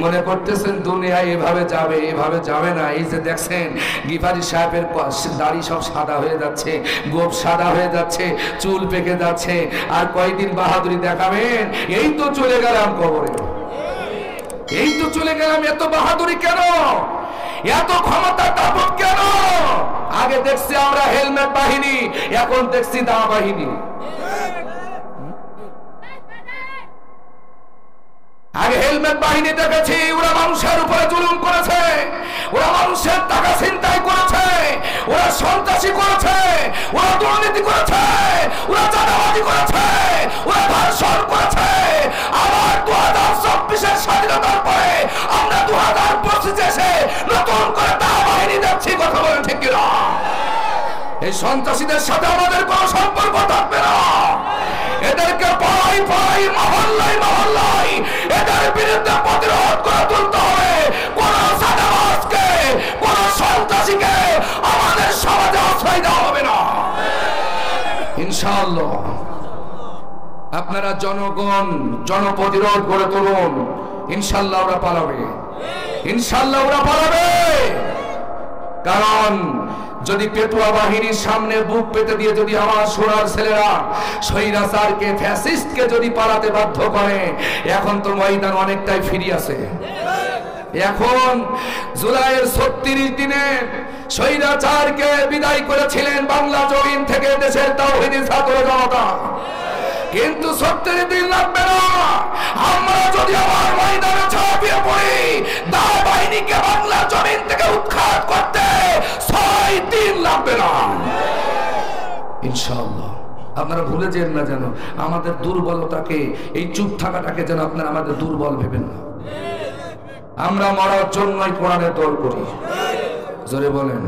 মনে করতেছেন দুনিয়ায় এভাবে যাবে? এভাবে যাবে না। এই যে দেখছেন গিফারি সাহেবের দাড়ি সব সাদা হয়ে যাচ্ছে, গোপ সাদা হয়ে যাচ্ছে, চুল পেকে যাচ্ছে, আর কয়দিন বাহাদুরি দেখাবেন? এই তো চলে গেলাম কবরে, এই তো চলে গেলাম। এত বাহাদুরি কেন? এত ক্ষমতা দাপট কেন? আগে দেখছি আমরা হেলমেট বাহিনী, এখন দেখছি দা বাহিনী। আগে হেলমেট বাহিনী দেখেছি, ওরা মানুষের উপরে জুলুম করেছে, ওরা মানুষের টাকা ছিনতাই করেছে, ওরা সন্ত্রাসী করেছে, ওরা দুর্নীতি করেছে, ওরা চাঁদাবাজি করেছে, ওরা ধর্ষণ করেছে। আবার 2024-এর স্বাধীনতার পরে আমরা 2025 এসে নতুন করে দা বাহিনী দেখছি। কথা বলেন ঠিক কিনা? এই সন্ত্রাসীদের সাথে আমাদের কোনো সম্পর্ক থাকবে না। এদেরকে পাড়াই পাড়াই, মহল্লায় মহল্লায় এদের বিরুদ্ধে প্রতিরোধ করে তুলতে হবে। কোন সাদাবাজকে, কোন সন্ত্রাসীকে আমাদের সমাজে আশ্রয় দেওয়া হবে না ইনশাআল্লাহ। আপনারা জনগণ জনপ্রতিরোধ গড়ে তুলুন, ইনশাআল্লাহ ওরা পালাবে, ইনশাআল্লাহ ওরা পালাবে। কারণ যদি পেটুয়া বাহিনীর সামনে বুক পেতে দিয়ে যদি আমার সোনার ছেলেরা স্বৈরাচারকে, ফ্যাসিস্টকে যদি পালাতে বাধ্য করে, এখন তো ময়দান অনেকটাই ফিরে আছে। এখন জুলাইয়ের 36 দিনে স্বৈরাচারকে বিদায় করেছিলেন বাংলা জমিন থেকে দেশের তাওহীদি ছাত্র জনতা। কিন্তু 36 দিন লাগবে না। আমরা যদি আমার ময়দানে ঝাঁপিয়ে পড়ি, দা বাহিনীকে বাংলা জমিন থেকে উৎখাত করতে 6 দিন লাগবে না ইনশাআল্লাহ। আপনারা ভুলে যেন না, যেন আমাদের দুর্বলতাকে, এই চুপ থাকাটাকে যেন আপনারা আমাদের দুর্বল ভেবেন না। আমরা মরার জন্যই কোরআনের দৌড় করি। জোরে বলেন,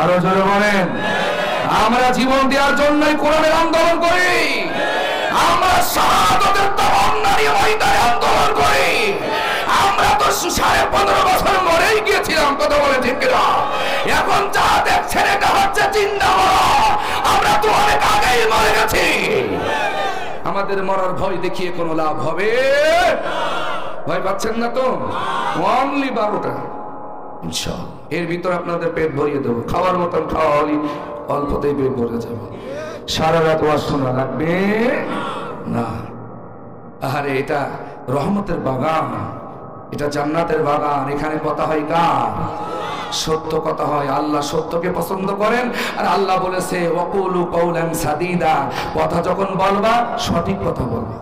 আরো জোরে বলেন। আমরা জীবন দেওয়ার জন্যই কোরআনের আন্দোলন করি। আমরা শাহাদাতের তামান্না নিয়ে ময়দানে আন্দোলন করি। আমরা তো 15.5 বছর মরেই গিয়েছিলাম। কথা বলে ঠিক কিনা? এখন যা দেখছেন এটা হচ্ছে জিন্দা মরা। আমরা তো অনেক আগেই মরে গেছি। আমাদের মরার ভয় দেখিয়ে কোনো লাভ হবে? ভয় পাচ্ছেন না তো? অনলি 12টা ইনশাআল্লাহ। এর ভিতর আপনাদের পেট ভরিয়ে দেবো। খাওয়ার মতন খাওয়া হলে অল্পতেই পেট ভরে যাবে। সারা রাত ওয়াজ শোনা লাগবে না। আরে এটা রহমতের বাগান, এটা জান্নাতের বাগান। এখানে কথা হয় কার? সত্য কথা হয়। আল্লাহ সত্যকে পছন্দ করেন। আর আল্লাহ বলেছে ওয়াকুলু কাওলান সাদীদা, কথা যখন বলবা সঠিক কথা বলবা।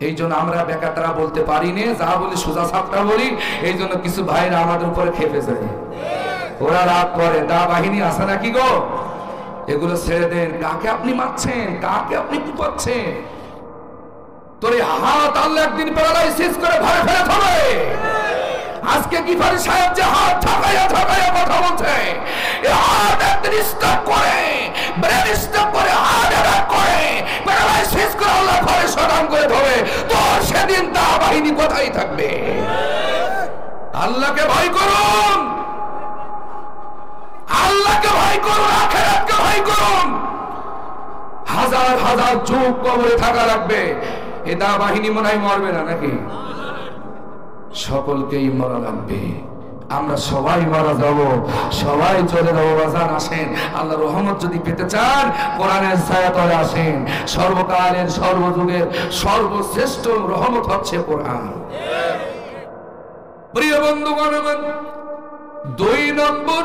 এই জন্য আমরা বেকাররা বলতে পারি না, যা বলি সোজা সাপটা বলি। এই জন্য কিছু ভাইরা আমাদের উপরে খেপে যায়, ওরা রাগ করে। দা বাহিনী আছে নাকি গো? এগুলো ছেড়ে দেন। কাকে আপনি মারছেন? কাকে আপনি কুপাচ্ছেন? তোর এই হাত আল্লাহ একদিন প্যারালাইসিস করে ঘরে ফেলে থবে। আজকে গিফারি সাহেব যে হাত ঝাঁকাইয়া ঝাঁকাইয়া কথা বলছে, এই হাত একদিন স্টপ করে, ব্রেন স্টপ করে, হাত অ্যাটাক করে, প্যারালাইসিস করে আল্লাহ ঘরে শটান করে ধরে, তোর সেদিন দা বাহিনী কোথায় থাকবে? আল্লাহকে ভয় করুন, আল্লাহকে ভয় করুন, আখিরাতকে ভয় করুন। হাজার হাজার যুগ কবরে থাকা লাগবে। এ দা বাহিনী মনে হয় মরবে না নাকি? সকলকেই মরা লাগবে। আমরা সবাই মারা যাব, সবাই চলে যাবো। বাজান আসেন, আল্লাহ রহমত যদি পেতে চান কোরআনের ছায়াতলে আসেন। সর্বকালের সর্বযুগের সর্বশ্রেষ্ঠ রহমত হচ্ছে কোরআন। প্রিয় বন্ধুগণ, 2 নম্বর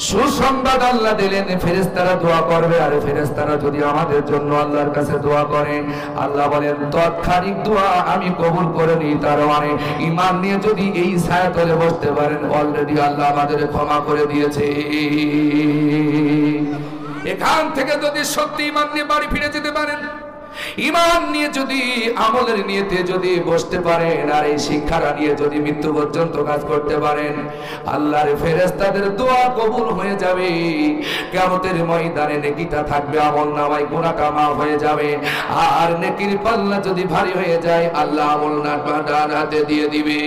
সুসংবাদ আল্লাহ দিলেন, ফেরেশতারা দোয়া করবে। আর ফেরেশতারা যদি আমাদের জন্য আল্লাহর কাছে দোয়া করে, আল্লাহ বলেন তৎক্ষণিক দোয়া আমি কবুল করে নিই। তার মানে ঈমান নিয়ে যদি এই ছায়াতলে বসতে পারেন, অলরেডি আল্লাহ আমাদের ক্ষমা করে দিয়েছে। এখান থেকে যদি সত্যি ঈমান নিয়ে বাড়ি ফিরে যেতে পারেন, ঈমান নিয়ে যদি আমলের নিয়তে যদি বসতে পারেন, আর এই শিক্ষাটা নিয়ে যদি মৃত্যু পর্যন্ত কাজ করতে পারেন, আল্লাহর ফেরেশতাদের দোয়া কবুল হয়ে যাবে। কিয়ামতের ময়দানে নেকিটা থাকবে, আমল নামায় গুনাহটা মাফ হয়ে যাবে। আর নেকির পাল্লা যদি ভারী হয়ে যায়, আল্লাহ আমল নামা ডান হাতে দিয়ে দিবে।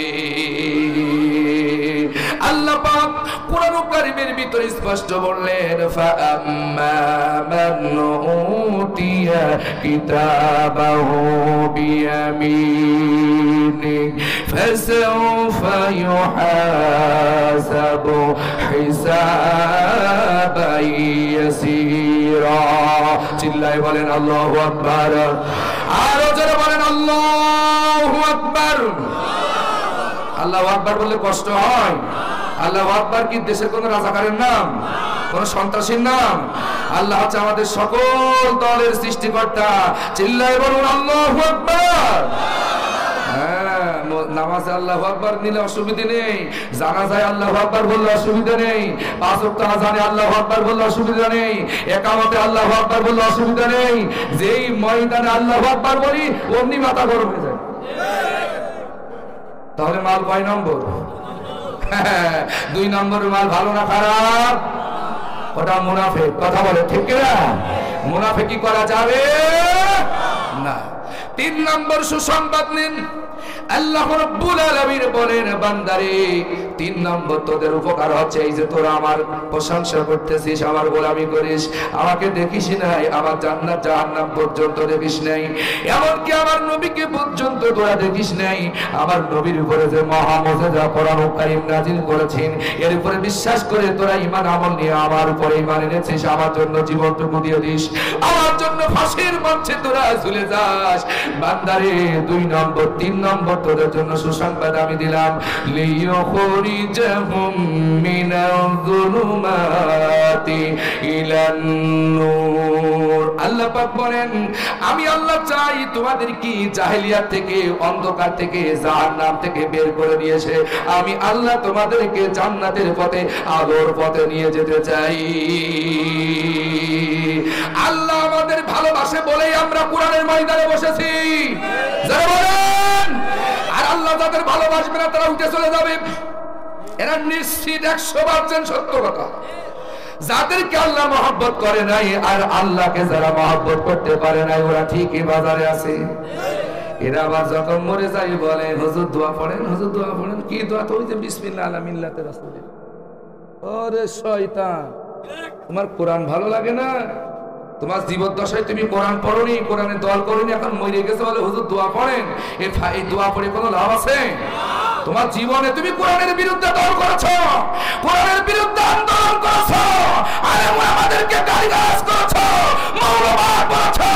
আল্লাহ পাক কোরআন কারীমের ভিতরে স্পষ্ট বললেন, ফাআম্মা মান উতিয়া কিতাবাহু বিয়ামিন, لسوف يحاسب حسابا يسيرا চিল্লায় বলেন আল্লাহু আকবার আরো জোরে বলেন আল্লাহু আকবার আল্লাহু আকবার বললে কষ্ট হয় আল্লাহু আকবার কি দেশের কোন রাজাকারের নাম কোন সন্ত্রাসীর নাম আল্লাহ হচ্ছে আমাদের সকল দলের সৃষ্টিকর্তা চিল্লায় বলুন আল্লাহু আকবার নামাজে আল্লাহু আকবার নিলে অসুবিধা নেই জানাজায় আল্লাহু আকবার বললে অসুবিধা নেই পাঁচ ওয়াক্ত আযানে আল্লাহু আকবার বললে অসুবিধা নেই ইকামতে আল্লাহু আকবার বললে অসুবিধা নেই যেই ময়দানে আল্লাহু আকবার বলি অমনি মাথা গরম হয়ে যায় তাহলে মাল কয় নম্বর 2 নম্বরের মাল ভালো না খারাপ ওটা মুনাফিক কথা বলে ঠিক না মুনাফিকি করা যাবে না 3 নম্বর সুসংবাদ নিন আল্লাহ রাব্বুল আলামিন বলেন বান্দারে 3 নম্বর তোদের উপকার হচ্ছে এই যে তোরা আমার প্রশংসা করতেছিস আমার গোলামি করিস আমাকে দেখিস নাই আমার জান্নাত জাহান্নাম পর্যন্ত দেখিস নাই এমনকি আমার নবীকে পর্যন্ত তোরা দেখিস নাই আমার নবীর উপরে যে মহা মুজিজা কোরআন কারীম নাযিল করেছেন এর উপরে বিশ্বাস করে তোরা ঈমান আমল নিয়ে আমার উপরে ঈমান এনেছিস আমার জন্য জীবনটুকু দিয়ে দিস আমার জন্য ফাঁসির মঞ্চে তোরা ঝুলে যাস বান্দারে 2 নম্বর 3 নম্বর তোদের জন্য সুসংবাদ আমি দিলাম লিয়ুখরিজাহুম মিনাজ-যুলুমাতি ইলান নূর আল্লাহ পাক বলেন আমি আল্লাহ চাই তোমাদের কি জাহেলিয়াত থেকে অন্ধকার থেকে জাহান্নাম থেকে বের করে দিয়েছে আমি আল্লাহ তোমাদেরকে জান্নাতের পথে আলোর পথে নিয়ে যেতে চাই আল্লাহ আমাদের ভালোবাসে বলেই আমরা কোরআনের ময়দানে বসেছি যারা বলেন আর আল্লাহ যাদের ভালোবাসবে না তারা উঠে চলে যাবে এরা নিশ্চিত 100% সত্য কথা যাদেরকে আল্লাহ মহব্বত করে নাই আর আল্লাহকে যারা মহব্বত করতে পারে নাই ওরা ঠিকই বাজারে আছে এরা আবার যখন মরে যায় বলে হুজুর দোয়া পড়েন কি দোয়া তো ওই যে বিসমিল্লাহ আলা মিল্লাতে রাসূল ওরে শয়তান তোমার কোরআন ভালো লাগে না তোমার জীবদ্দশায় তুমি কোরআন পড়োনি কোরআনে দল করোনি এখন মরে গেছে বলে হুজুর দোয়া পড়েন এই দোয়া পড়ে কোনো লাভ আছে তোমার জীবনে তুমি কোরআনের বিরুদ্ধে দল করেছো কোরআনের বিরুদ্ধে আন্দোলন করেছো আরে আমাদেরকে গালিগালাজ করেছো মৌলবাদ বলেছো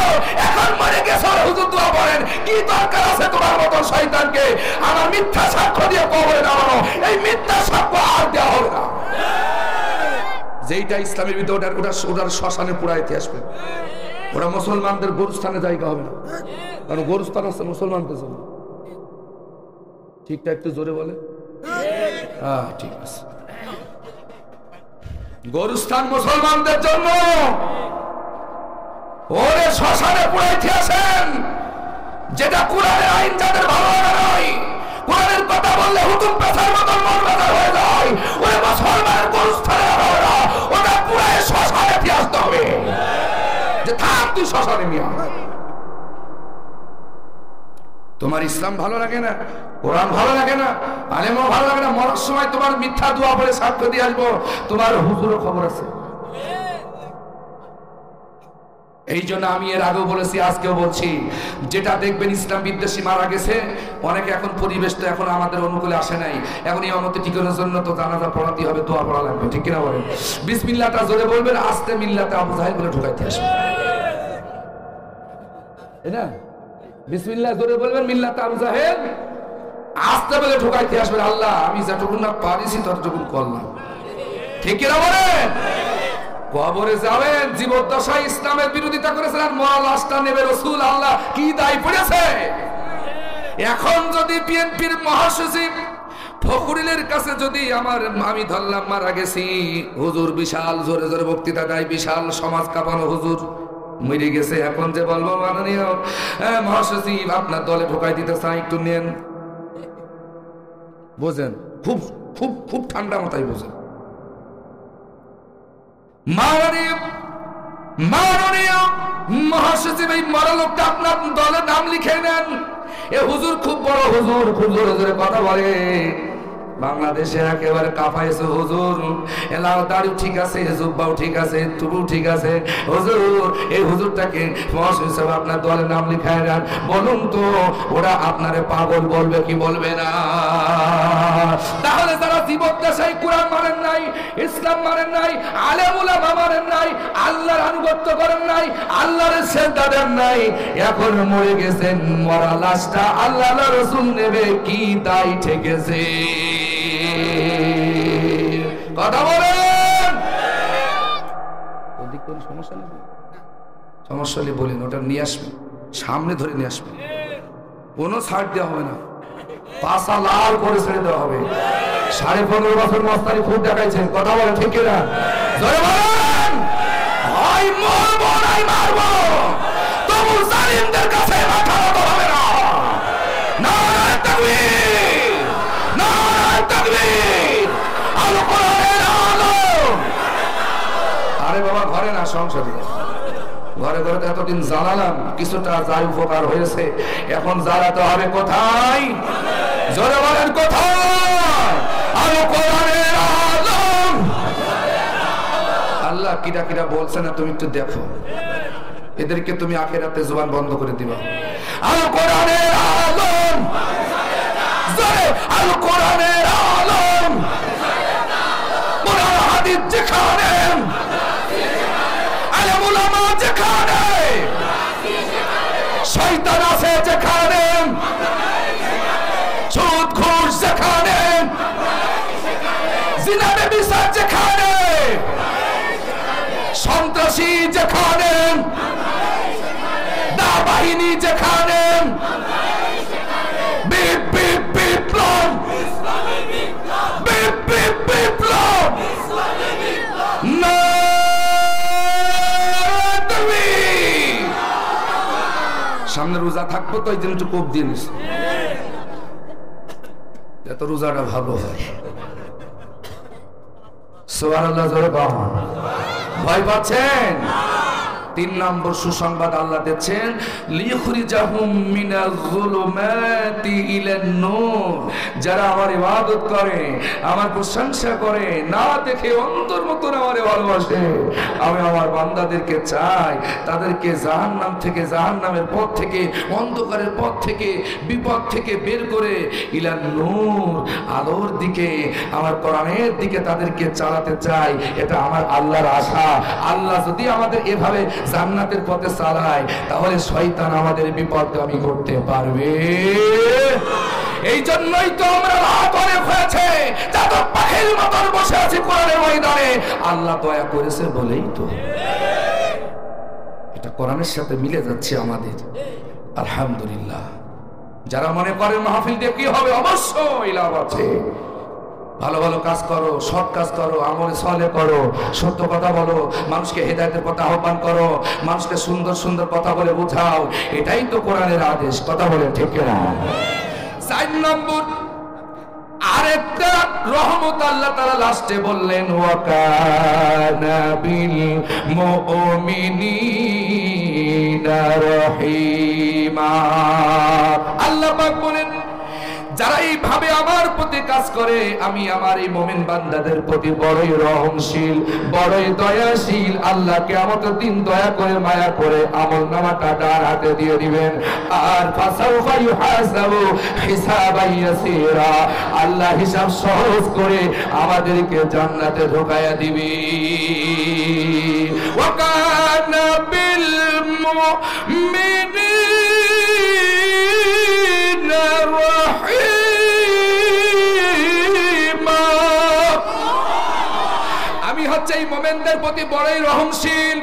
এখন মরে গেছো হুজুর দোয়া পড়েন কি দরকার আছে তোমার মতো শয়তানকে আমার মিথ্যা সাক্ষ্য দিয়ে কবরে নামানো এই মিথ্যা সাক্ষ্য আর দেওয়া হবে না যেইটা ইসলামের ভিতরে ওটার শ্মশানে পুরাইতে আসবে ওরা মুসলমানদের গোরস্থানে জায়গা হবে না কারণ গোরস্থান আছে মুসলমানদের জন্য ঠিকঠাক একটু জোরে বলে হ্যাঁ ঠিক আছে গোরস্থান মুসলমানদের জন্য ওরে শ্মশানে পুরাইতে আসেন যেটা কোরআনের আইন যাদের ভালো লাগে নয় কোরআনের কথা বললে হুকুম পেছার মতন মন বেজার হয়ে যায় ওরে মুসলমানের গোরস্থানে ওটা পুরাই শ্মশানে দিয়ে আসতে হবে যে থাক তুই শ্মশানে নিয়ে তোমার ইসলাম ভালো লাগে না কোরআন ভালো লাগে না আলেমও ভালো লাগে না মরার সময় তোমার মিথ্যা দোয়া বলে সাক্ষ্য দিয়ে আসবো তোমার হুজুরও খবর আছে এই জন্য আমি এর আগেও বলেছি আজকেও বলছি যেটা দেখবেন ইসলাম বিদ্বেষী মারা গেছে অনেকে এখন পরিবেশ তো এখন আমাদের অনুকূলে আসে নাই এখন ইমামতি টিকানোর জন্য তো জানাজা পড়াতে হবে দোয়া পড়া লাগবে ঠিক কিনা বলেন বিসমিল্লাহটা জোরে বলবেন আস্তে মিল্লাতে আবু জাহেল বলে ঢুকাইতে আসবে তাই না বিসমিল্লাহ জোরে বলবেন মিল্লাতে আবু জাহেল আস্তে বলে ঢুকাইতে আসবে আল্লাহ আমি যতটুকু না পারিছি ততটুকু করলাম ঠিক কিনা বলেন কবরে যাবেন জীবদ্দশায় ইসলামের বিরোধিতা করেছেন আর মরা লাশটা নেবে রাসূল আল্লাহ কি দায় পড়েছে এখন যদি বিএনপির মহাসচিব ফখরুলের কাছে যদি আমি ধরলাম মারা গেছি হুজুর বিশাল জোরে জোরে বক্তৃতা দেয় বিশাল সমাজ কাঁপানো হুজুর মরে গেছে এখন যে বলবো মাননীয় মহাসচিব আপনার দলে ঢোকাই দিতে চাই একটু নেন বোঝেন খুব খুব খুব ঠান্ডা মাথায় বোঝেন মাননীয় মহাসচিব এই মরা লোকটা আপনার দলের নাম লিখে নেন এ হুজুর খুব বড় হুজুর খুব জোরে জোরে কথা বলে বাংলাদেশে একেবারে কাঁপাইছে হুজুর, এলাও দাড়ি ঠিক আছে, জুব্বাও ঠিক আছে, টুপু ঠিক আছে, হুজুর এই হুজুরটাকে মহাশ হিসেবে আপনার দলের নাম লিখায় নেন, বলুন তো ওরা আপনারে পাগল বলবে কি বলবে না? তাহলে যারা জীবদ্দশায় কোরআন মানেন নাই, ইসলাম মানেন নাই, আলেম উলামা মানেন নাই, আল্লাহর আনুগত্য করেন নাই, আল্লাহর সেজদা দেন নাই, এখন মরে গেছেন, মরা লাশটা আল্লাহ রাসূল নেবে, কি দায় ঠেকেছে? কথা বলেন। ওদিক কোন সমস্যা নেই, সমস্যা হলে বলেন, ওটা নিয়ে আসবেন, সামনে ধরে নিয়ে আসবেন, কোনো ছাড় দেওয়া হবে না, পাশা লাল করে ছেড়ে দেওয়া হবে। 15.5 বছর মস্তানি খুব দেখাইছেন, কথা বলেন ঠিক কিনা? জয় বলেন। হয় মরবো নাই মারবো, তবু জালিমদের কাছে মাথা নত হবে না। নারায়ে তাকবীর, নারায়ে তাকবীর, আলো কোরআনের আলো। আরে বাবা ঘরে না, সংসদে। ঘরে ঘরে তো এতদিন জ্বালালাম, কিছুটা যাই উপকার হয়েছে, এখন জ্বালাতে হবে কোথায়? জোরে বলেন কোথায়? আলো কোরআনের আলো। আল্লাহ কিরা কিরা বলছে না, তুমি একটু দেখো, এদেরকে তুমি আখিরাতে জবান বন্ধ করে দিবা। আলো কোরআনের আলো, জোরে আলো কোরআনের আলো। কোরআন হাদিস যেখানে, আলেম উলামা যেখানে, শয়তান আছে যেখানে, সুদ ঘুষ যেখানে, জিনা ব্যভিচার যেখানে, সন্ত্রাসী যেখানে, দা বাহিনী যেখানে, বিপ্লব, বিপ্লব, সামনে রোজা থাকবো তো এই জন্য একটু কোপ দিয়ে নিস, এত রোজাটা ভালো হয়। সুবহানাল্লাহ, জোরে বলেন। ভয় পাচ্ছেন? 3 নম্বর সুসংবাদ আল্লাহ দিচ্ছেন, লিখরিজাহুম মিনাজ যুলুমাতি ইলান নূর। যারা আমার ইবাদত করে, আমার প্রশংসা করে, না দেখে অন্তর মতন আমারে ভালোবাসে, আমি আমার বান্দাদেরকে চাই তাদেরকে জাহান্নাম থেকে, জাহান্নামের পথ থেকে, অন্ধকারের পথ থেকে, বিপদ থেকে বের করে ইলান নূর, আলোর দিকে, আমার কোরআনের দিকে তাদেরকে চালাতে চাই। এটা আমার আল্লাহর আশা। আল্লাহ যদি আমাদের এভাবে জান্নাতের পথে চালায়, তাহলে শয়তান আমাদের বিপদগামী করতে পারবে। এই জন্যই তো আমরা রাত অনেক হয়েছে, যত পাখির মতন বসে আছি কোরআনের ময়দানে, আল্লাহ দয়া করেছে বলেই তো। এটা কোরআনের সাথে মিলে যাচ্ছে আমাদের, আলহামদুলিল্লাহ। যারা মনে করেন মাহফিল দিয়ে কি হবে, অবশ্যই লাভ আছে। ভালো ভালো কাজ করো, সৎ কাজ করো, আমলে সালেহ করো, সত্য কথা বলো, মানুষকে হেদায়েতের পথে আহ্বান করো, মানুষকে সুন্দর সুন্দর কথা বলে বোঝাও, এটাই তো কোরআনের আদেশ। কথা বলে ঠিক না? 4 নম্বর আরেকটা রহমত আল্লাহ তাআলা লাস্টে বললেন, ওয়া কানা বিল মুমিনিনা রহিমা। আল্লাহ পাক বলেন, যারা এইভাবে আমার প্রতি কাজ করে, আমি আমার এই মুমিন বান্দাদের প্রতি বড়ই রহমশীল, বড়ই দয়াশীল। আল্লাহ কিয়ামতের দিন দয়া করে, মায়া করে আমলনামাটা ডান হাতে দিয়ে দিবেন। আর ফাসাউফা ইউহাসাবু হিসাবান ইয়াসীরা, আল্লাহ হিসাব সহজ করে আমাদেরকে জান্নাতে ঢোকায়া দিবে। ওয়া কানা বিল মুমিনিনা রহিমা। আমি হচ্ছে এই মুমিনদের প্রতি বড়ই রহমশীল,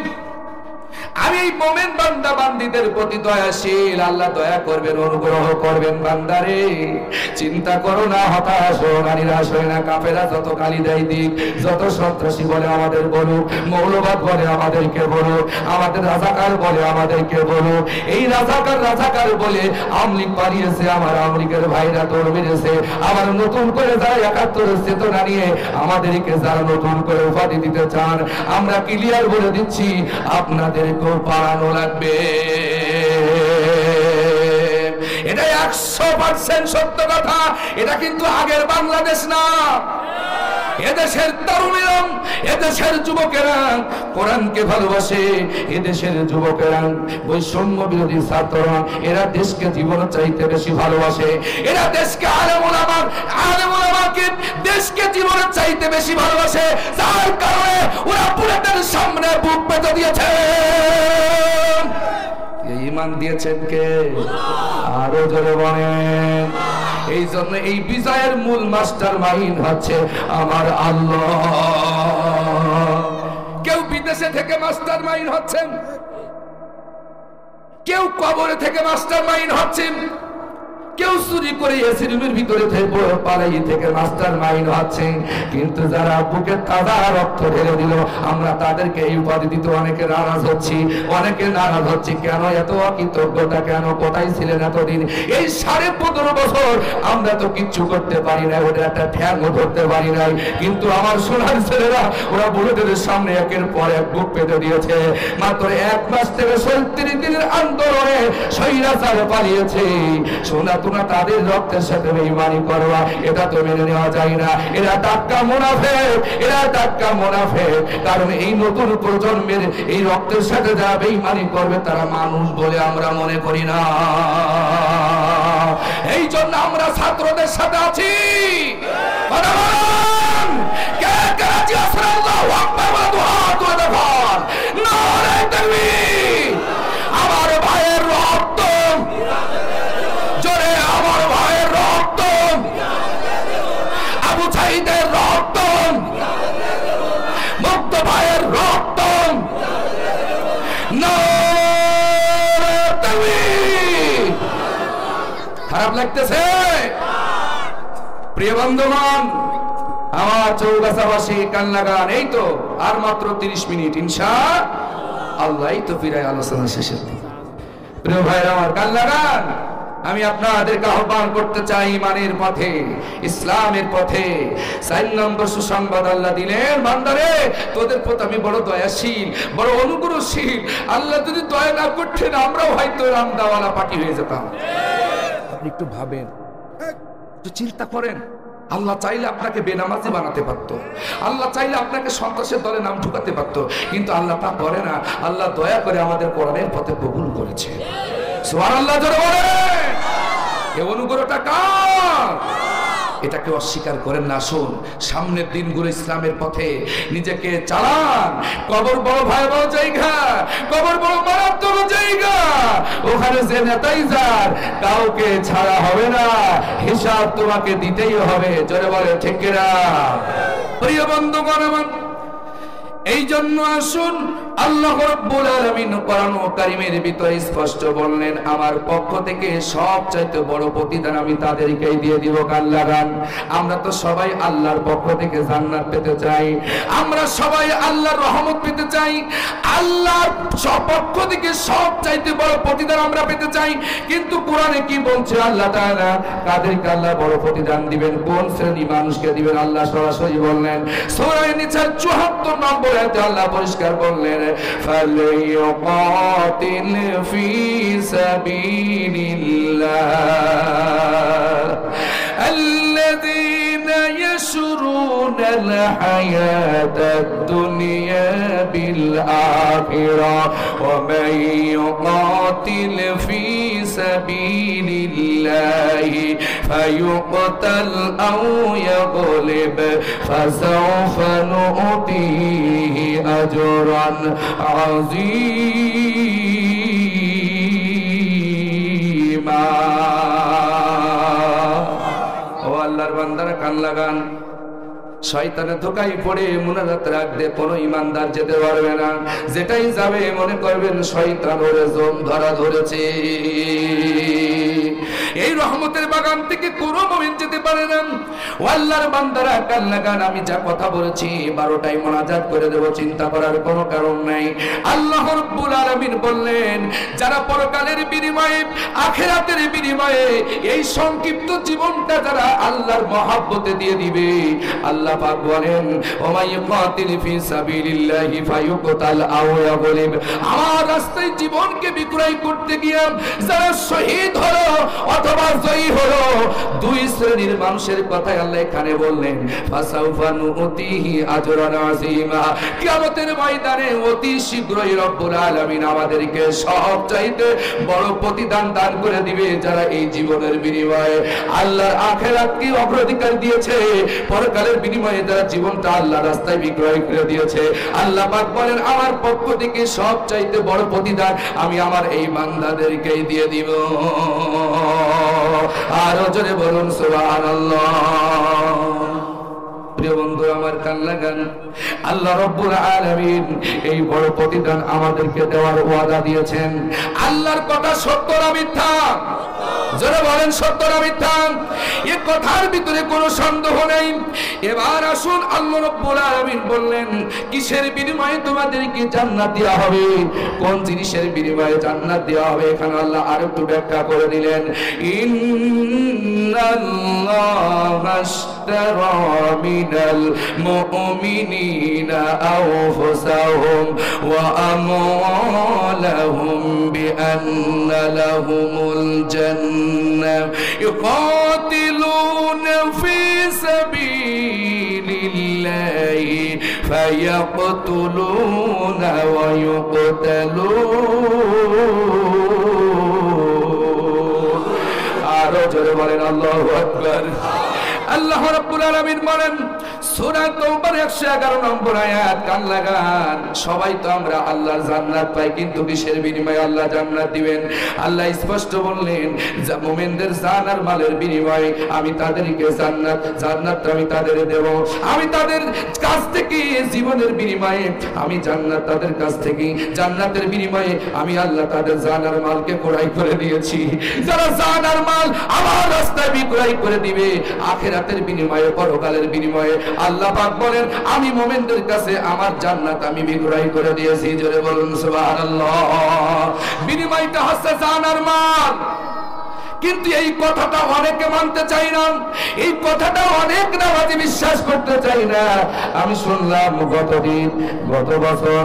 আমি এই মুমিন বান্দা বান্দীদের প্রতি দয়াশীল। আল্লাহ দয়া করবেন, অনুগ্রহ করবেন। বান্দারে চিন্তা করো না, হতাশ হো না, নিরাশ হয় না। কাফেরা যত গালি দেয় দিক, যত সন্ত্রাসী বলে আমাদের বলুক, মৌলবাদ বলে আমাদেরকে বলুক, আমাদের রাজাকার বলে আমাদেরকে বলুক, এই রাজাকার বলে আমলিগ পালিয়েছে, আমার আমলিগের ভাইরা তোর মেরেছে, আবার নতুন করে যারা ৭১ চেতনা নিয়ে আমাদেরকে যারা নতুন করে উপাধি দিতে চান, আমরা ক্লিয়ার বলে দিচ্ছি, আপনাদেরকেও পালানো লাগবে। এটা এটা 100% সত্য কথা। এটা কিন্তু আগের বাংলাদেশ না। এদেশের তরুণীরা, এদেশের যুবকেরা কোরআনকে ভালোবাসে। এদেশের যুবকেরা বৈষম্য বিরোধী ছাত্ররা, এরা দেশকে জীবন চাইতে বেশি ভালোবাসে। এরা দেশকে আলেম ওলামাকে দেশকে জীবনের চাইতে বেশি ভালোবাসে, যার কারণে ওরা বুলেটের সামনে বুক পেতে দিয়েছে। ঈমান দিয়েছেন কে? আরো জোরে বলেন। এই জন্য এই বিজয়ের মূল মাস্টার মাইন্ড হচ্ছে আমার আল্লাহ। কেউ বিদেশে থেকে মাস্টার মাইন্ড হচ্ছেন, কেউ কবরে থেকে মাস্টার মাইন্ড হচ্ছেন, কেউ চুরি করে এসি রুমের ভিতরে পালাই থেকে মাস্টার মাইন্ড হচ্ছে। কিন্তু যারা বুকে তাজা রক্ত ঢেলে দিল, আমরা তাদেরকে এই উপাধি দিতে অনেকে নারাজ হচ্ছি। কেন এত অকৃতজ্ঞতা? কেন? কোথায় ছিলেন এতদিন? এই 15.5 বছর আমরা তো কিচ্ছু করতে পারি না, ওটা একটা ঠ্যাংও ধরতে পারি নাই। কিন্তু আমার সোনার ছেলেরা ওরা বুলেটের সামনে একের পর এক বুক পেতে দিয়েছে। মাত্র 1 মাস থেকে 37 দিনের আন্দোলনে স্বৈরাচার পালিয়েছে। সোনা তোমরা তাদের রক্তের সাথে বেঈমানি করবা, এটা তো মেনে নেওয়া যায় না। এরা টাটকা মুনাফিক। কারণ এই নতুন প্রজন্মের এই রক্তের সাথে যারা বেঈমানি করবে তারা মানুষ বলে আমরা মনে করি না। এই জন্য আমরা ছাত্রদের সাথে আছি। আমার ভাইয়ের রক্ত, জোরে আমার ভাইয়ের রক্ত, আবু সাঈদের রক্ত, মুক্ত ভাইয়ের রক্ত, খারাপ লাগতেছে? প্রিয় বন্ধুগণ, আমার চৌগাছাবাসী কান লাগান। এই তো আর মাত্র 30 মিনিট ইনশাআল্লাহ। এই তো ফিরে আলোচনা শেষের দিকে। প্রিয় ভাইরা আমার কান লাগান। আমি আপনাদেরকে আহ্বান করতে চাই ইমানের পথে, ইসলামের পথে। 4 নম্বর সুসংবাদ আল্লাহ দিলেন, বান্দারে তোদের প্রতি আমি বড় দয়াশীল, বড় অনুগ্রহশীল। আল্লাহ যদি দয়া না করতেন আমরাও হয়তো রামদাওয়ালা পার্টি হয়ে যেতাম। আপনি একটু ভাবেন, একটু চিন্তা করেন। আল্লাহ চাইলে আপনাকে বেনামাজি বানাতে পারতো, আল্লাহ চাইলে আপনাকে সন্ত্রাসের দলে নাম ঢুকাতে পারতো, কিন্তু আল্লাহ তা করে না। আল্লাহ দয়া করে আমাদের কোরআনের পথে কবুল করেছে। সুবহানাল্লাহ জোরে বলেন। এই অনুগ্রহটা কার? এটাকে অস্বীকার করেন না। আসুন সামনের দিনগুলো ইসলামের পথে নিজেকে চালান। কবর বড় ভয়াবহ জায়গা, কবর বড় মারাত্মক জায়গা। ওখানে যে নেতাই যার, কাউকে ছাড়া হবে না, হিসাব তোমাকে দিতেই হবে। জোরে বলে ঠিক কিনা? প্রিয় বন্ধুগণ আমার, এই জন্য আসুন আল্লাহ রাব্বুল আলামিন কোরআন কারীমের ভিতরে স্পষ্ট বললেন, আমার পক্ষ থেকে সবচাইতে বড় প্রতিদান আমি তাদেরকেই দিয়ে দিব। কান লাগান। আমরা তো সবাই আল্লাহর পক্ষ থেকে জান্নাত পেতে চাই, আমরা সবাই আল্লাহর রহমত পেতে চাই, আল্লাহর পক্ষ থেকে সবচাইতে বড় প্রতিদান আমরা পেতে চাই। কিন্তু কোরআনে কি বলছে আল্লাহ তাআলা? কাদেরকে আল্লাহ বড় প্রতিদান দিবেন, কোন শ্রেণী মানুষকে দিবেন আল্লাহ সরাসরি বললেন। সূরা নিসার 74 নম্বর আয়াতে আল্লাহ পরিষ্কার বললেন, فليقاتل في سبيل الله الذين يشرون الحياة الدنيا بالآخرة ومن يقاتل في سبيل الله فيقتل أو يغلب فسوف نؤتيه أجرا عظيما। ও আল্লাহর বান্দারা কান লাগান। শয়তানের ধোঁকায় পড়ে মুনাজাত রাখতে কোনো ইমানদার যেতে পারবে না। যেটাই যাবে মনে করবেন শয়তান ওরে জম ধরা ধরেছে। এই রহমতের জান্নাতের বাগান থেকে কোনো মুমিন যেতে পারে না। ও আল্লাহর বান্দারা কান লাগান, আমি যা কথা বলেছি 12টাই মোনাজাত করে দেব, চিন্তা করার কোনো কারণ নাই। আল্লাহ রাব্বুল আলামিন বললেন, যারা পরকালের বিনিময়ে আখিরাতের বিনিময়ে এই সংক্ষিপ্ত জীবনটা যারা আল্লাহর মহব্বতে দিয়ে দিবে, আল্লাহ পাক বলেন ওয়া ইয়াকাতিল ফি সাবিলিল্লাহি ফায়ুকতাল আও ইয়াগলিব, আমার রাস্তায় জীবনকে বিক্রয় করতে গিয়ে যারা শহীদ হলো অথবা জয়ী হলো, দুই শ্রেণীর মানুষের কথা আল্লাহ এখানে বললেন। ফাসাউফা নুতিহি আজরান আযীমা, কিয়ামতের ময়দানে অতি শীঘ্রই রব্বুল আলামিন আমাদেরকে সবচাইতে বড় প্রতিদান দান করে দিবে, যারা এই জীবনের বিনিময়ে আল্লাহর আখিরাতকে অগ্রাধিকার দিয়েছে, পরকালের বিনিময়ে যারা জীবনটা আল্লাহর রাস্তায় বিক্রয় করে দিয়েছে। আল্লাহ পাক বলেন, আমার পক্ষ থেকে সবচাইতে বড় প্রতিদান আমি আমার এই বান্দাদেরকেই দিয়ে দিব। আরো জোরে বলুন সুবহানাল্লাহ। প্রিয় বন্ধু আমার, কান লাগান, আল্লাহ রাব্বুল আলামিন এই বড় প্রতিদান আমাদেরকে দেওয়ার ওয়াদা দিয়েছেন। আল্লাহর কথা সত্য না মিথ্যা? যারা বলেন সত্য না মিথ্যা, এই কথার ভিতরে কোনো সন্দেহ নেই। এবার আসুন, আল্লাহ রাব্বুল আলামিন বললেন কিসের বিনিময়ে তোমাদেরকে জান্নাত দেওয়া হবে, কোন জিনিসের বিনিময়ে জান্নাত দেওয়া হবে, এখানে আল্লাহ আরো একটু ব্যাখ্যা করে দিলেন। ইন্নাল্লাহা আশতারা মিনাল মুমিনিনা আনফুসাহুম ওয়া আমওয়ালাহুম বিআন্না লাহুমুল জান্নাহ ইউকাতিলুনা ফি সাবিলিল্লাহি ফায়াকতুলুনা ওয়া ইউকতালুন। আরো জোরে বলেন আল্লাহু আকবার। আল্লাহ রাব্বুল আলামিন বলেন সূরা তাওবার 111 নম্বর আয়াত, কান লাগান, সবাই তো আমরা আল্লাহর জান্নাত পাই, কিন্তু কিসের বিনিময়ে আল্লাহ জান্নাত দিবেন? আল্লাহ স্পষ্ট বললেন, যে মুমিনদের জান আর মালের বিনিময়ে আমি তাদেরকে জান্নাত আমি তাদের দেব। আমি তাদের কাছ থেকে জীবনের বিনিময়ে আমি জান্নাত তাদের কাছ থেকে, জান্নাতের বিনিময়ে আমি আল্লাহ তাদের জান আর মালকে ক্রয় করে দিয়েছি। যারা জান আর মাল আমার রাস্তায় বিক্রয় করে দিবে, আখিরাতের বিনিময়ে পরকালের বিনিময়ে আল্লাহ পাক বলেন আমি মুমিনদের কাছে আমার জান্নাত আমি বিক্রয় করে দিয়েছি। জোরে বলুন সুবহানাল্লাহ। বিনিময়টা হচ্ছে জান আর মাল। কিন্তু এই কথাটা অনেকে মানতে চাই না, এই কথাটা অনেক নামাজি বিশ্বাস করতে চাই না। আমি শুনলাম গত বছর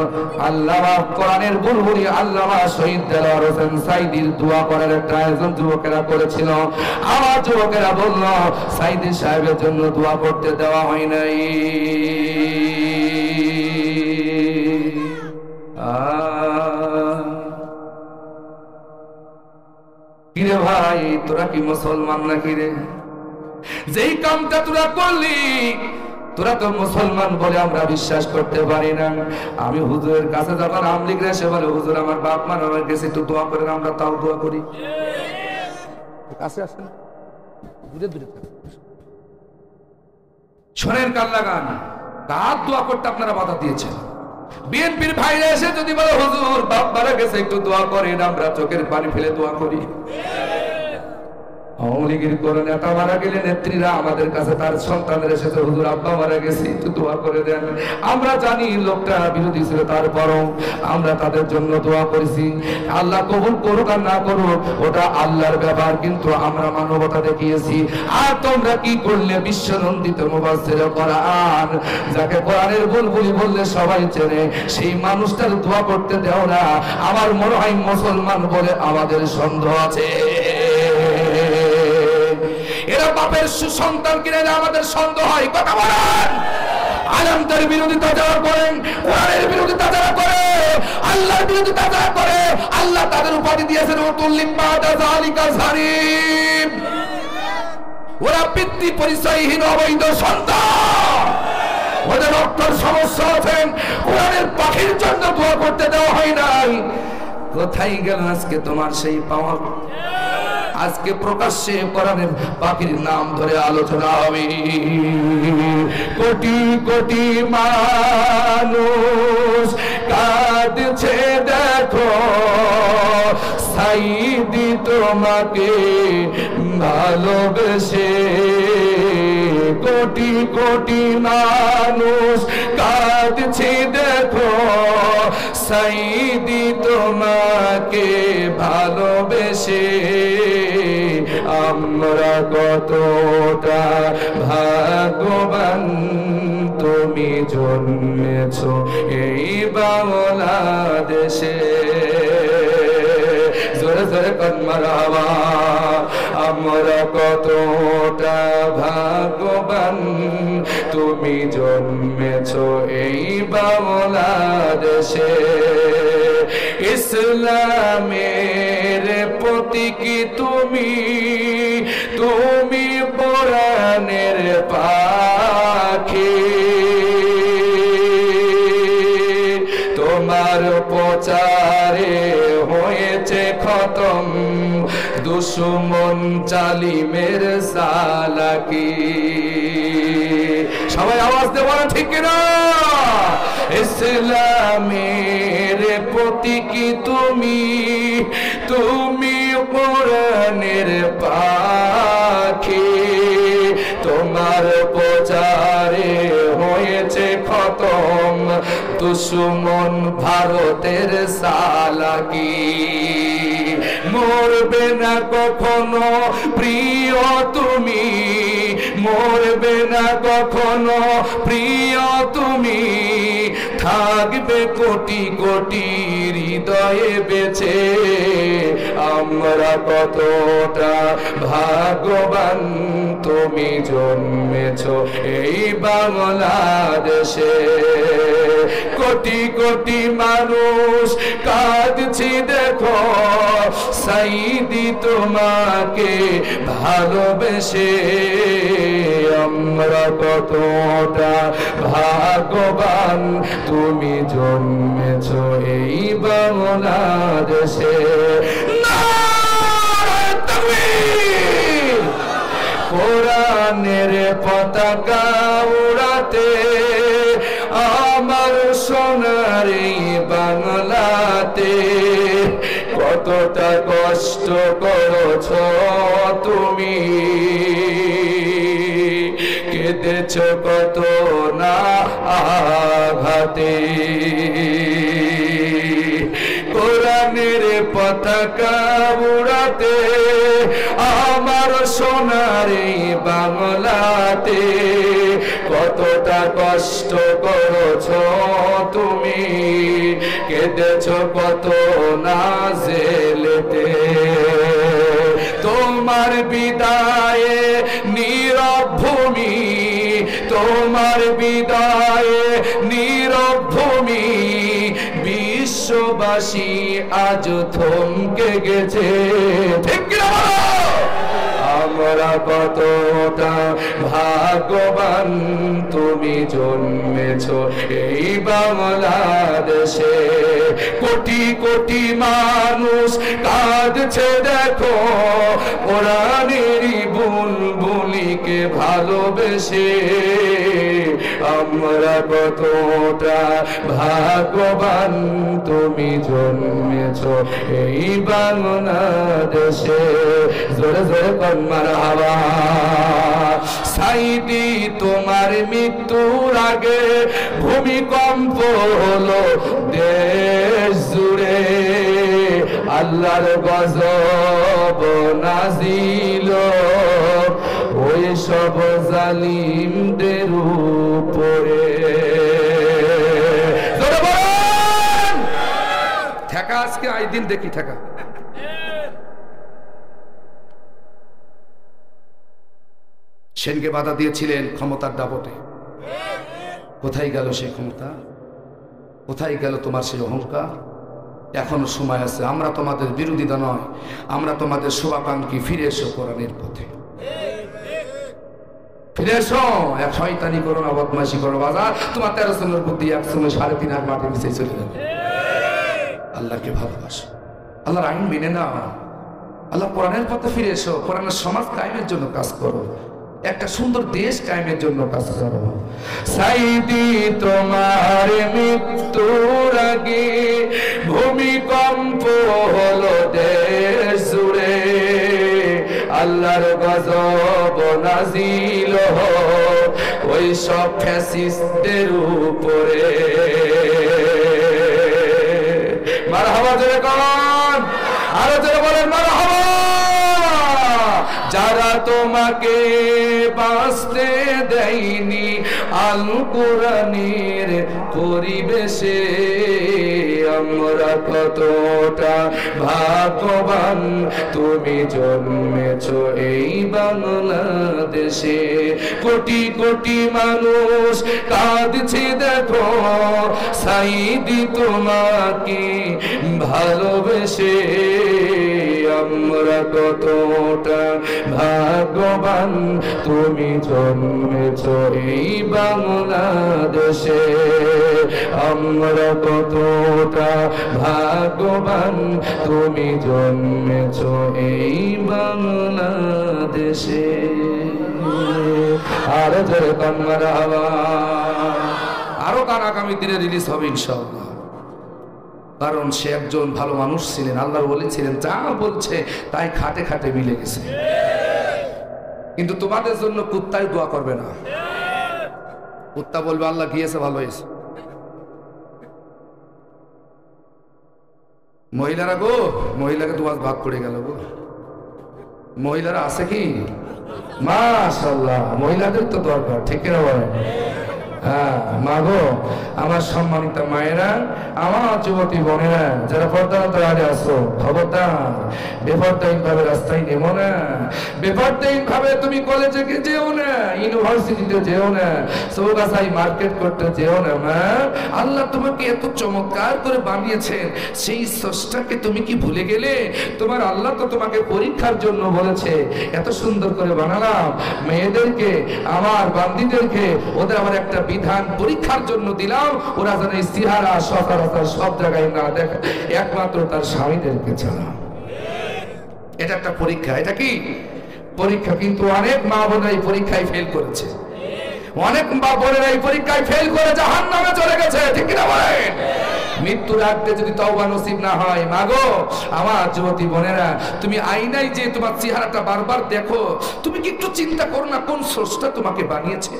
আল্লামা কোরআনের বুলবুলি আল্লামা শহীদ দেলোয়ার হোসেন সাইদির দোয়া করার একটা আয়োজন যুবকেরা করেছিল। আমার যুবকেরা বলল সাইদি সাহেবের জন্য দোয়া করতে দেওয়া হয় নাই। কিরে ভাই, তোরা কি মুসলমান নাকি রে? যেই কামটা তোরা করলি, তোরা তো মুসলমান বলে আমরা বিশ্বাস করতে পারি না। আমি হুজুরের কাছে যখন আমলিগরা এসে বলে হুজুর আমার বাপ মা আমার কাছে একটু দোয়া করেন, আমরা তাও দোয়া করি। কাছে আসেন, দূরে দূরে শোনেন, কান লাগান, কার দোয়া করতে আপনারা বাধা দিয়েছেন? বিএনপির ভাইরা এসে যদি বলে হুজুর বাপ মারা গেছে একটু দোয়া করেন, আমরা চোখের পানি ফেলে দোয়া করি। আওয়ামী লীগের কোন নেতা মারা গেলে নেত্রীরা আমাদের কাছে তার সন্তানের এসেছে হুজুর আব্বা মারা গেছে একটু দোয়া করে দেন। আমরা জানি লোকটা বিরোধী ছিল, তারপরও আমরা তাদের জন্য দোয়া করেছি। আল্লাহ কবুল করুক আর না করুক ওটা আল্লাহর ব্যাপার, কিন্তু আমরা মানবতা দেখিয়েছি। আর তোমরা কি করলে? বিশ্বনন্দিত মুফাসসির কোরআন, যাকে কোরআনের বুলবুলি বললে সবাই চেনে, সেই মানুষটার দোয়া করতে দেও না। আমার মনে হয় মুসলমান বলে আমাদের সন্দেহ আছে। এরা বাপের সুসন্তান কিনে আমাদের সন্দেহ হয়। কথা বলেন, আলেমদের বিরোধিতা যারা করেন, কোরআনের বিরোধিতা যারা করে, আল্লাহর বিরোধিতা যারা করে, আল্লাহ তাদের উপাধি দিয়েছেন ওরা পিতৃ পরিচয়হীন অবৈধ সন্তান। ওদের রক্তের সমস্যা আছেন, কোরআনের পাখির জন্য দোয়া করতে দেওয়া হয় নাই। কোথায় গেল আজকে তোমার সেই পাওয়া? আজকে প্রকাশ্যে কোরআনের পাখির নাম ধরে আলোচনা হবে। কোটি কোটি মানুষ কাঁদছে দেখো, সাইদি তোমাকে ভালোবেসে কোটি কোটি মানুষ কাঁদছে দেখো সাইদি তোমাকে ভালোবেসে আমরা কতটা ভাগ্যবান তুমি জন্মেছো এই বাংলাদেশে জোরে জোরে কন্মারাবা আমরা কতটা ভাগ্যবান তুমি জন্মেছো এই বাংলাদেশে ইসলামের প্রতীকী তুমি তুমি কোরআনের পাখি তোমার প্রচারে হয়েছে খতম দুশমন জালিমের সালাকি সবাই আওয়াজ দেব ঠিক না ইসলামের প্রতীকী তুমি তুমি কোরআনের পাখি তোমার প্রচারে হয়েছে খতম দুশমন ভারতের সালাকি মরবে না কখনো প্রিয় তুমি মরবে না কখনো প্রিয় তুমি থাকবে কোটি কোটি হৃদয়ে বেঁচে আমরা কতটা ভাগ্যবান তুমি জন্মেছো এই বাংলাদেশে কোটি কোটি মানুষ কাঁদছে দেখো সাইদি তোমাকে ভালোবেসে আমরা কতটা ভাগ্যবান তুমি জন্মেছো এই বাংলাদেশে কোরআনের পতাকা উড়াতে আমার সোনার এই বাংলাতে কতটা কষ্ট করেছ তুমি কেঁদেছ কত না আঘাতে কোরআনের পতাকা উড়াতে আমার সোনার এই বাংলাতে কতটা কষ্ট করেছ তুমি কেঁদেছ কত না জেলেতে তোমার বিদায়ে নীরব ভূমি তোমার বিদায়ে নীরব ভূমি বিশ্ববাসী আজ থমকে গেছে ঠিক না আমরা কতটা ভাগ্যবান তুমি জন্মেছো এই বাংলাদেশে কোটি কোটি মানুষ কাঁদছে দেখো কোরআনেরই বুলবুলিকে ভালোবেসে আমরা কতটা ভাগ্যবান তুমি জন্মেছো এই বাংলাদেশে জোরে জোরে কন্মার হাওয়া সাইদি তোমার মৃত্যুর আগে ভূমিকম্প হলো দেশ জুড়ে আল্লাহর গজব নাজিল ওই সব জালিমদের উপরে ঠেকা আজকে আই দিন দেখি ঠেকা সেনকে বাধা দিয়েছিলেন ক্ষমতার দাপটে কোথায় গেল সেই ক্ষমতা কোথায় গেল তোমার সেই অহংকার এখনো সময় আছে আমরা তোমাদের বিরোধিতা নয় আমরা তোমাদের শুভাকাঙ্ক্ষী ফিরে এসো কোরআনের পথে ফিরে এসো এক শয়তানি করো না বদমাইশি করো বাজার তোমার 13 জনের বুদ্ধি এক সময় 3.5 হাত মাটির নিচে চলে গেল আল্লাহকে ভালোবাসো আল্লাহর আইন মেনে নাও আল্লাহ কোরআনের পথে ফিরে এসো কোরআনের সমাজ কায়েমের জন্য কাজ করো একটা সুন্দর দেশ কায়েমের জন্য কাজ করো সাইদি তোমার মৃত্যুর আগে ভূমিকম্প হলো দেশ জুড়ে আল্লাহর গজব নাজিল হোক ওই সব ফ্যাসিস্টদের উপরে। মারহাবা জোরে কোন, আরো জোরে বলেন মারহাবা। যারা তোমাকে বাঁচতে দেয়নি আল কোরআনের পরিবেশে, আমরা কতটা ভাগ্যবান তুমি জন্মেছ এই বাংলাদেশে। কোটি কোটি মানুষ কাঁদছে দেখো সাইদি তোমাকে ভালোবেসে, আমরা কতটা ভাগ্যবান তুমি জন্মেছ এই বাংলাদেশে, আমরা কতটা ভাগ্যবান তুমি জন্মেছ এই বাংলাদেশে। আরো জোরে মারহাবা। আরো গান আগামী দিনে রিলিজ হবে ইনশাআল্লাহ, কারণ সে একজন ভালো মানুষ ছিলেন, আল্লাহর ওলি ছিলেন, যা বলছে তাই খাটে খাটে মিলে গেছে। কিন্তু তোমাদের জন্য কুত্তাই দোয়া করবে না, কুত্তা বলবে আল্লাহ গিয়েছে ভালো হয়েছে। মহিলারা গো, মহিলাকে তোমার ভাগ করে গেল গো, মহিলারা আছে কি? মাশাআল্লাহ, মহিলাদের তো দরকার, ঠিক না বলেন? হ্যাঁ মা গো, আমার সম্মানিত মায়েরা, আমার যুবতী বোনেরা, যারা পর্দানতরে আসো, খবরদার বেপরদাহীন ভাবে রাস্তায় নেমো না, বেপরদাহীন ভাবে তুমি কলেজে যেও না, ইউনিভার্সিটিতে যেও না, চৌগাছায় মার্কেট করতে যেও না। মা, আল্লাহ তোমাকে এত চমৎকার করে বানিয়েছেন, সেই স্রষ্টাকে তুমি কি ভুলে গেলে? তোমার আল্লাহ তো তোমাকে পরীক্ষার জন্য বলেছে, এত সুন্দর করে বানালাম মেয়েদেরকে, আমার বান্দিদেরকে, ওদের আমার একটা বিধান পরীক্ষার জন্য দিলাম, ওরা যেন ইস্তিহারা সচরাচর সব জায়গায় না দেখে, একমাত্র তার স্বামীদেরকে ছাড়া। এটা একটা পরীক্ষা। এটা কি পরীক্ষা? কিন্তু অনেক মা বোনেরা এই পরীক্ষায় ফেল করেছে, অনেক মা বোনেরা এই পরীক্ষায় ফেল করে জাহান্নামে চলে গেছে, ঠিক না বলেন? মৃত্যুর আগে যদি তওবা নসিব না হয়, মাগো আমার যুবতী বোনেরা, তুমি আয়নায় যে তোমার চেহারাটা বারবার দেখো, তুমি কি একটু চিন্তা করো না কোন স্রষ্টা তোমাকে বানিয়েছে?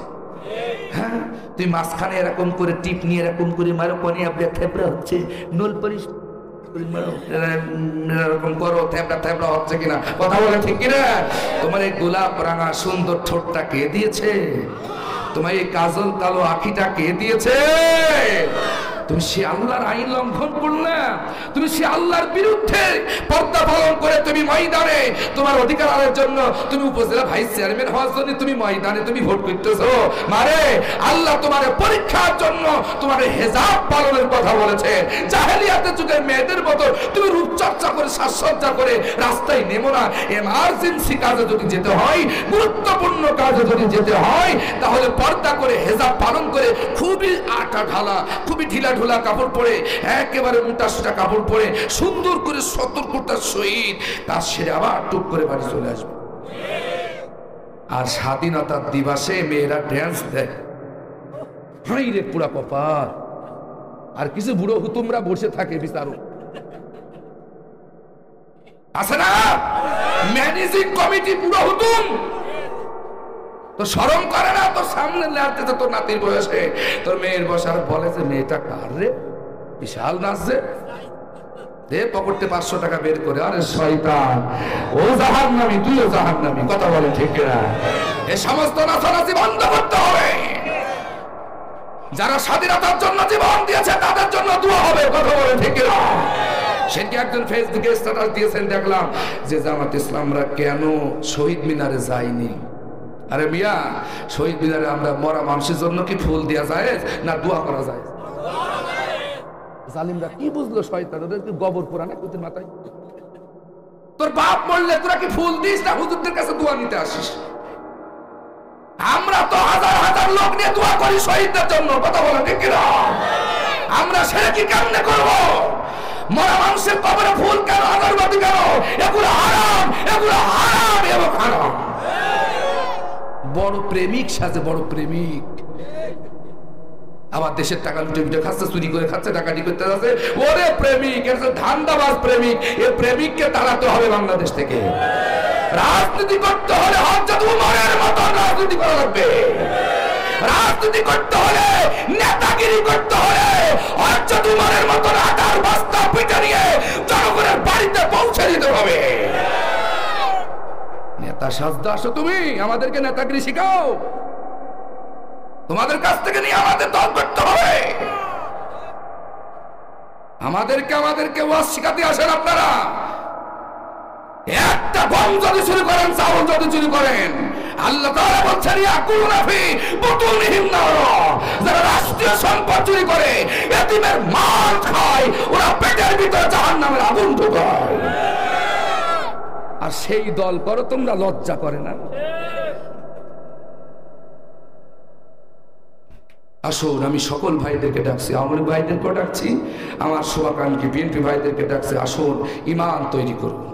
হ্যাঁ, তুই মাঝখানে এরকম করে টিপ নিয়ে এরকম করে মারো, কোনে আপনার থেপড়া হচ্ছে, নোল পরিশ এরকম করো, থেপড়া থেপড়া হচ্ছে কিনা, কথা বলে ঠিক কিনা? তোমার এই গোলাপ রাঙা সুন্দর ঠোঁটটা কে দিয়েছে? তোমার এই কাজল কালো আখিটা কে দিয়েছে? তুমি সে আল্লাহর আইন লঙ্ঘন করলে, তুমি সে আল্লাহর বিরুদ্ধে পর্দা পালন করে তুমি ময়দানে তোমার অধিকারের জন্য, তুমি উপজেলা ভাইস চেয়ারম্যান হওয়ার জন্য তুমি ময়দানে তুমি ভোট করতেছো। মারে আল্লাহ তোমার পরীক্ষার জন্য তোমার হেজাব পালনের কথা বলেছে। জাহেলিয়াতের যুগে মেয়েদের মতো তুমি রূপচর্চা করে সাজসজ্জা করে রাস্তায় নেমো না। এমার্জেন্সি কাজে যদি যেতে হয়, গুরুত্বপূর্ণ কাজে যদি যেতে হয়, তাহলে পর্দা করে হেজাব পালন করে খুবই আটা ঢালা, খুবই ঢিলা ঢোলা কাপড় পরে, একেবারে মোটা সোটা কাপড় পরে সুন্দর করে সতর্কতার সহিত কাজ সেরে আবার টুক করে বাড়ি চলে আসবে। আর স্বাধীনতার দিবসে মেয়েরা ড্যান্স দেয়, হাই রে পুরা কপাল। আর কিছু বুড়ো হুতুমরা বসে থাকে বিচারো, আছে না ম্যানেজিং কমিটি বুড়ো হুতুম, তো শরম করে না? তোর সামনে লাগতেছে তোর নাতির বয়সে, তোর মেয়ের বসার বলে যে মেয়েটা কার রে, বিশাল নাচছে, দে পকেটে 500 টাকা বের করে, আরে শয়তান, ও জাহান্নামী, তুইও জাহান্নামী, কথা বলে ঠিক না? এই সমস্ত নাচানাচি বন্ধ করতে হবে। যারা স্বাধীনতার জন্য জীবন দিয়েছে তাদের জন্য দোয়া হবে, কথা বলে ঠিক না? সেদিকে একজন ফেসবুকে স্ট্যাটাস দিয়েছেন, দেখলাম যে জামাত ইসলামরা কেন শহীদ মিনারে যায়নি। আরে মিয়া, শহীদ মিনারে আমরা মরা মানুষের জন্য কি ফুল দেওয়া যায় না দোয়া করা যায়? জালিমরা কি বুঝলো, শয়তান ওদের কি গোবর পোড়া না কুতির মাথায়? তোর বাপ মরলে তোরা কি ফুল দিস না হুজুরদের কাছে দোয়া নিতে আসিস? আমরা তো হাজার হাজার লোক নিয়ে দোয়া করি শহীদদের জন্য, কথা বলে ঠিক না? আমরা সেটা কি কেমনে করবো? মরা মানুষের কবরে ফুল কেন, আগরবাতি কেন? এগুলো হারাম, এগুলো হারাম এবং হারাম। বড় প্রেমিক সাজে, বড় প্রেমিক, আমার দেশের টাকা লুটে লুটে খাচ্ছে, চুরি করে খাচ্ছে, ডাকাতি করতে যাচ্ছে। ওরে প্রেমিক, ধান্দাবাজ প্রেমিক, এ প্রেমিককে তাড়াতে হবে বাংলাদেশ থেকে। রাজনীতি করতে হলে হযরত উমরের মতো রাজনীতি করা লাগবে। রাজনীতি করতে হলে, নেতাগিরি করতে হলে হযরত উমরের মতো আটার বস্তা পিঠে নিয়ে জনগণের বাড়িতে পৌঁছে দিতে হবে। নেতা সাজতে আসো তুমি, আমাদেরকে নেতাগিরি শিখাও। তোমাদের কাছ থেকে নিয়ে আমাদের দল করতে হবে। আমাদেরকে ওয়াজ শিখাতে আসেন আপনারা। একটা গম যদি চুরি করেন, চাউল যদি চুরি করেন, আল্লাহ তাআলা বলছেন ইয়াকুলুনা ফি বুতুনিহিম নার, যারা রাষ্ট্রীয় সম্পদ চুরি করে, এতিমের মাল খায়, ওরা পেটের ভিতরে জাহান্নামের আগুন ঢোকায়। আর সেই দল করো তোমরা, লজ্জা করে না? আসুন, আমি সকল ভাইদেরকে ডাকছি, আওয়ামী লীগ ভাইদেরকেও ডাকছি, আমার শুভাকাঙ্ক্ষী বিএনপি ভাইদেরকে ডাকছি, আসুন ইমান তৈরি করুন,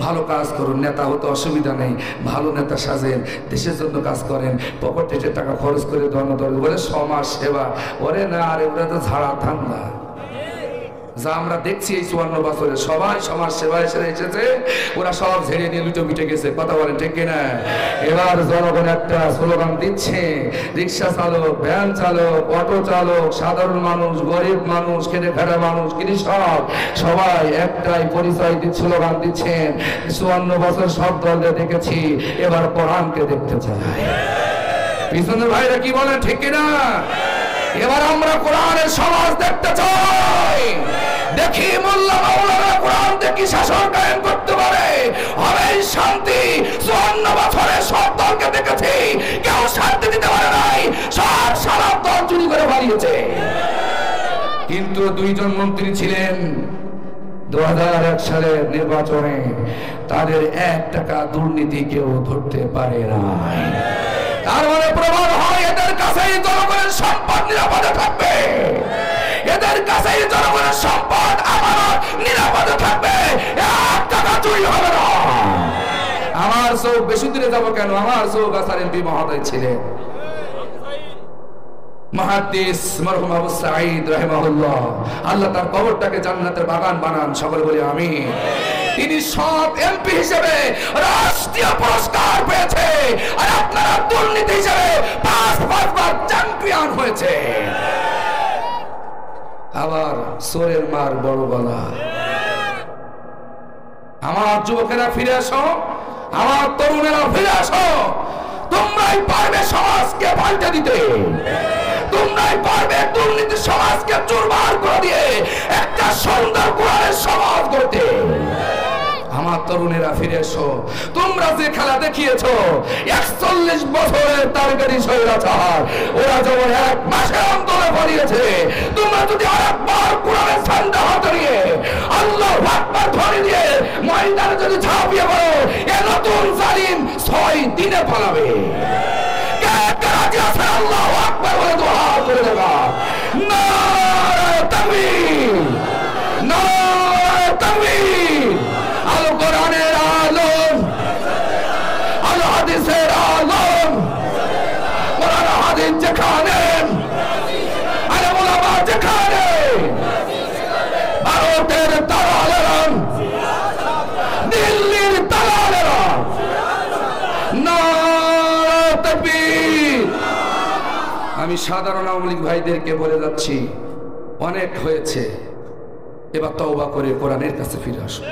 ভালো কাজ করুন। নেতা হতে অসুবিধা নেই, ভালো নেতা সাজেন, দেশের জন্য কাজ করেন, পকেটে টাকা খরচ করে ধর্ম বলে সমাজ সেবা। ওরে না, আরে ওরা তো ঝাড়া ধান্দা। যা আমরা দেখছি এই 54 বছরে সবাই সমাজ সেবায় এসেছে, ওরা সব ঝেড়ে নিয়ে লুটো পিটে গেছে। কথা বলেন ঠিক কিনা? এবার জনগণ একটা স্লোগান দিচ্ছে, রিক্সা চালক, ভ্যান চালক, অটো চালক, সাধারণ মানুষ, গরিব মানুষ, খেটে খাটা মানুষ, কৃষক, সবাই একটাই পরিচয় স্লোগান দিচ্ছেন, 54 বছর সব দলকে দেখেছি, এবার কোরআনকে দেখতে চাই। পিছনের ভাইরা কি বলেন ঠিক কিনা? এবার আমরা কোরআনের সমাজ দেখতে চাই। দেখি মোল্লা মাওলানা কোরআন দেখি শাসন কায়েম করতে পারে, হবে শান্তি। 54 বছরে সব দলকে দেখেছি, কেউ শান্তি দিতে পারে নাই, সব সারা দল চুরি করে পালিয়েছে। কিন্তু দুইজন মন্ত্রী ছিলেন 2001 সালের নির্বাচনে, তাদের 1 টাকা দুর্নীতি কেউ ধরতে পারে নাই। তার মানে প্রমাণ হয় এদের কাছেই জনগণের সম্পদ নিরাপদে থাকবে, এদের কাছেই জনগণের সম্পদ আমানত নিরাপদে থাকবে, 1 টাকা চুরি হবে না। আমার চোখ বেশি দূরে যাবো কেন, আমার চোখ আসার এমপি মহোদয় ছিলেন মুহাদ্দিস মরহুম আবু সাঈদ রাহিমাহুল্লাহ, আল্লাহ তার কবরটাকে জান্নাতের বাগান বানান, সকলে বলি আমিন। তিনি সব এমপি হিসেবে রাষ্ট্রীয় পুরস্কার পেয়েছে, আর আপনারা দুর্নীতি হিসেবে 5বার চ্যাম্পিয়ন হয়েছে। আবার সোরের মার বড় গলা। আমার যুবকেরা ফিরে আসো, আমার তরুণেরা ফিরে আসো, তোমরাই পারবে সমাজকে পাল্টে দিতে, তোমরাই পারবে দুর্নীতি সমাজকে চুরমার করে দিয়ে একটা সুন্দর কোরআনের সমাজ গড়তে। আমার তরুণেরা ফিরে এসো, তোমরা যে খেলা দেখিয়েছো 41 বছরের টার্গেটি স্বৈরাচার, ওরা যেমন 1 মাসের অন্তরে পড়িয়েছে, তোমরা যদি আরেকবার কোরআনের ঝান্ডা হাতে নিয়ে আল্লাহু আকবার ধ্বনি দিয়ে ময়দানে যদি ঝাঁপিয়ে পড়ো, এ নতুন জালিম 6 দিনে পালাবে। কে কে রাজি আছে আল্লাহু আকবার বলে দোয়া করে দেবা? নারে তাকবীর, নারে তাকবীর। আলো কোরআনের আলম, আলো হাদিসের আলম, কোরআন হাদিস যেখানে, আলেম ওলামা যেখানে, ভারতের দালালেরা, দিল্লির দালালেরা, নারে তাকবীর। আমি সাধারণ আওয়ামী লীগ ভাইদেরকে বলে যাচ্ছি, অনেক হয়েছে, এবার তওবা করে কোরআনের কাছে ফিরে আসো।